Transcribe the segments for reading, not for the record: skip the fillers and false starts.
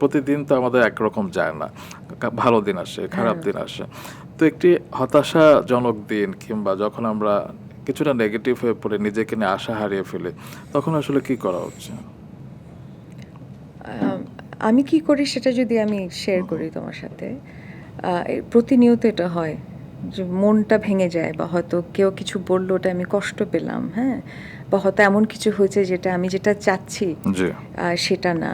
প্রতিদিন তো আমাদের একরকম যায় না। ভালো দিন আসে, খারাপ দিন আসে। তো একটি হতাশাজনক দিন কিংবা যখন আমরা কিছুটা নেগেটিভ হয়ে পড়ে নিজেকে নিয়ে আশা হারিয়ে ফেলি, তখন আসলে কি করা উচিত? আম আমি কি করি সেটা যদি আমি শেয়ার করি তোমার সাথে। প্রতিনিয়ত এটা হয় যে মনটা ভেঙে যায় বা হয়তো কেউ কিছু বলল ওটা আমি কষ্ট পেলাম, হ্যাঁ? বা হয়তো এমন কিছু হয়েছে যেটা আমি যেটা চাচ্ছি জি। সেটা না।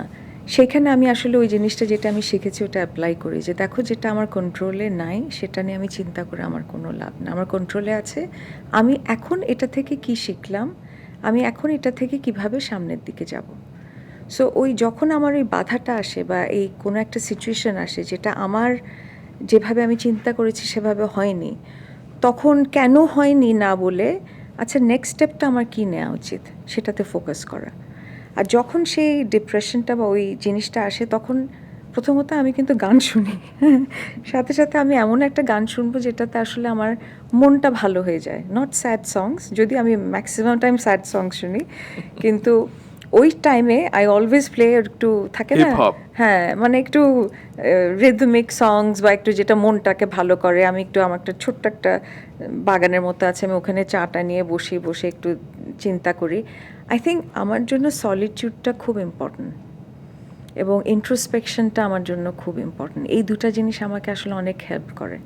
সেখানে আমি আসলে ওই জিনিসটা যেটা আমি শিখেছি ওটা অ্যাপ্লাই করি যে দেখো যেটা আমার কন্ট্রোলে নাই সেটা নিয়ে আমি চিন্তা করে আমার কোনো লাভ না। আমার কন্ট্রোলে আছে আমি এখন এটা থেকে কি শিখলাম, আমি এখন এটা থেকে কিভাবে সামনের দিকে যাব। সো ওই যখন আমার ওই বাধাটা আসে বা এই কোনো একটা সিচুয়েশন আসে যেটা আমার যেভাবে আমি চিন্তা করেছি সেভাবে হয়নি, তখন কেন হয়নি না বলে আচ্ছা নেক্সট স্টেপটা আমার কী নেওয়া উচিত সেটাতে ফোকাস করা। আর যখন সেই ডিপ্রেশনটা বা ওই জিনিসটা আসে তখন প্রথমত আমি কিন্তু গান শুনি সাথে সাথে আমি এমন একটা গান শুনবো যেটাতে আসলে আমার মনটা ভালো হয়ে যায়, নট স্যাড সংস, যদি আমি ম্যাক্সিমাম টাইম স্যাড সংস শুনি, কিন্তু ওই টাইমে আই অলওয়েজ প্লে একটু থাকে না, হিপ হপ। হ্যাঁ মানে একটু রিদমিক সংস বা একটু যেটা মনটাকে ভালো করে। আমি একটু আমার একটা ছোট্ট একটা বাগানের মতো আছে, আমি ওখানে চাটা নিয়ে বসে বসে একটু চিন্তা করি। আই থিঙ্ক আমার জন্য সলিটিউডটা খুব ইম্পর্ট্যান্ট এবং ইন্ট্রোস্পেকশনটা আমার জন্য খুব ইম্পর্ট্যান্ট। এই দুটা জিনিস আমাকে আসলে অনেক হেল্প করে।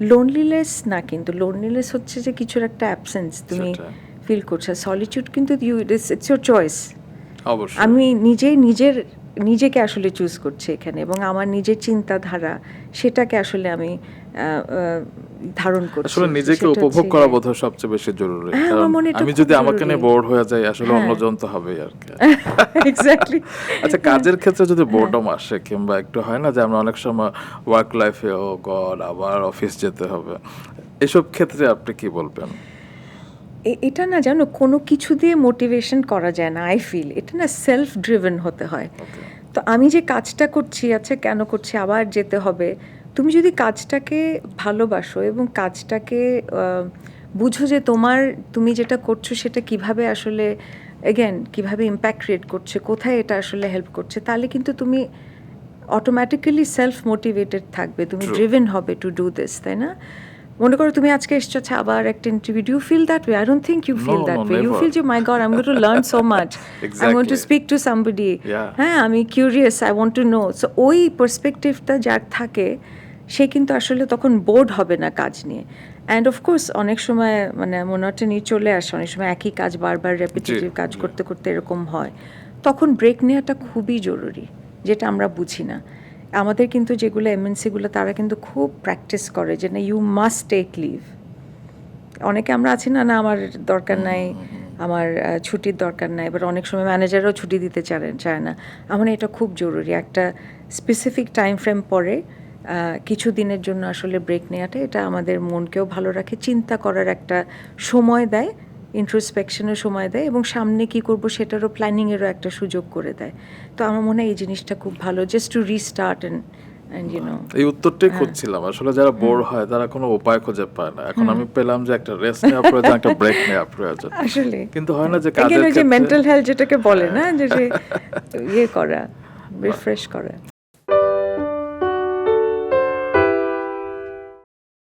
লোনলিনেস না, কিন্তু লোনলিনেস হচ্ছে যে কিছুর একটা অ্যাবসেন্স তুমি সেটাই। ফিল করছো। সলিটিউড কিন্তু ইটস ইউর চয়েস। অবশ্যই। আমি নিজেকে আসলে চুজ করছি এখানে এবং আমার নিজের চিন্তাধারা সেটাকে আসলে আমি ধারণ করছি। আসলে নিজেকে সেটা উপভোগ হচ্ছে করা গিয়ে- বোধহয় সবচেয়ে বেশি জরুরি। হ্যাঁ, কারণ আমার মনে হয় এটা আমি খুব যদি আমাকে নিয়ে জরুরি। বোর হয়ে যাই আসলে হ্যাঁ। অন্যজন তো হবেই আরকি। এক্স্যাক্টলি। আচ্ছা, কাজের ক্ষেত্রে যদি বোরডম আসে কিংবা একটু হয় না যে আমরা অনেক সময় ওয়ার্ক লাইফে ও গড আবার অফিস যেতে হবে। এসব ক্ষেত্রে আপনি কি বলবেন? এটা না জানো কোনো কিছু দিয়ে মোটিভেশন করা যায় না। আই ফিল এটা না সেলফ ড্রিভেন হতে হয়। ওকে। তো আমি যে কাজটা করছি আচ্ছা কেন করছি আবার যেতে হবে, তুমি যদি কাজটাকে ভালোবাসো এবং কাজটাকে বুঝো যে তুমি যেটা করছো সেটা কিভাবে আসলে এগেন কিভাবে ইম্প্যাক্ট ক্রিয়েট করছে, কোথায় এটা আসলে হেল্প করছে, তাহলে কিন্তু তুমি অটোমেটিক্যালি সেলফ মোটিভেটেড থাকবে, তুমি True. ড্রিভেন হবে টু ডু দিস, তাই না? মনে করো তুমি আজকে এসছো আচ্ছা আবার একটা interview, do you feel that way? I don't think you feel No, that no, way. You never. Feel যে my god I am going to learn so much, I want to Exactly. Speak to somebody, Yeah. হ্যাঁ আমি curious, I want to know. So ওই পার্সপেক্টিভটা যার থাকে সে কিন্তু আসলে তখন বোর্ড হবে না কাজ নিয়ে। অ্যান্ড অফকোর্স অনেক সময় মানে মনোটনি চলে আসে, অনেক সময় একই কাজ বারবার রেপিটেটিভ কাজ জি। করতে করতে এরকম হয়, তখন ব্রেক নেওয়াটা খুবই জরুরি, যেটা আমরা বুঝি না। আমাদের কিন্তু যেগুলো এমএনসিগুলো তারা কিন্তু খুব প্র্যাকটিস করে যে না ইউ মাস্ট টেক লিভ। অনেকে আমরা আছি না না আমার দরকার নাই, আমার ছুটির দরকার নাই, এবার অনেক সময় ম্যানেজাররাও ছুটি দিতে চায় না। আমার এটা খুব জরুরি, একটা স্পেসিফিক টাইম ফ্রেম পরে কিছু দিনের জন্য আসলে ব্রেক নেওয়াটা, এটা আমাদের মনকেও ভালো রাখে, চিন্তা করার একটা সময় দেয়, ইন্ট্রোস্পেকশনের সময় দেয় এবং সামনে কি করব সেটারও প্ল্যানিংয়েরও একটা সুযোগ করে দেয়। তো আমার মনে হয় এই জিনিসটা খুব ভালো, just to restart and you know. এই উত্তরটাই খুঁজছিলাম। আসলে যারা বোর হয় তারা কোনো উপায় খুঁজে পায় না। এখন আমি পেলাম যে একটা রেস্ট নেওয়া প্রয়োজন, একটা ব্রেক নেওয়া প্রয়োজন। আসলে কিন্তু হয় না যে এগেন কাজের ওই যে ক্ষেত্রে মেন্টাল হেলথ যেটাকে বলে না যে ইয়ে করা, রিফ্রেশ করা।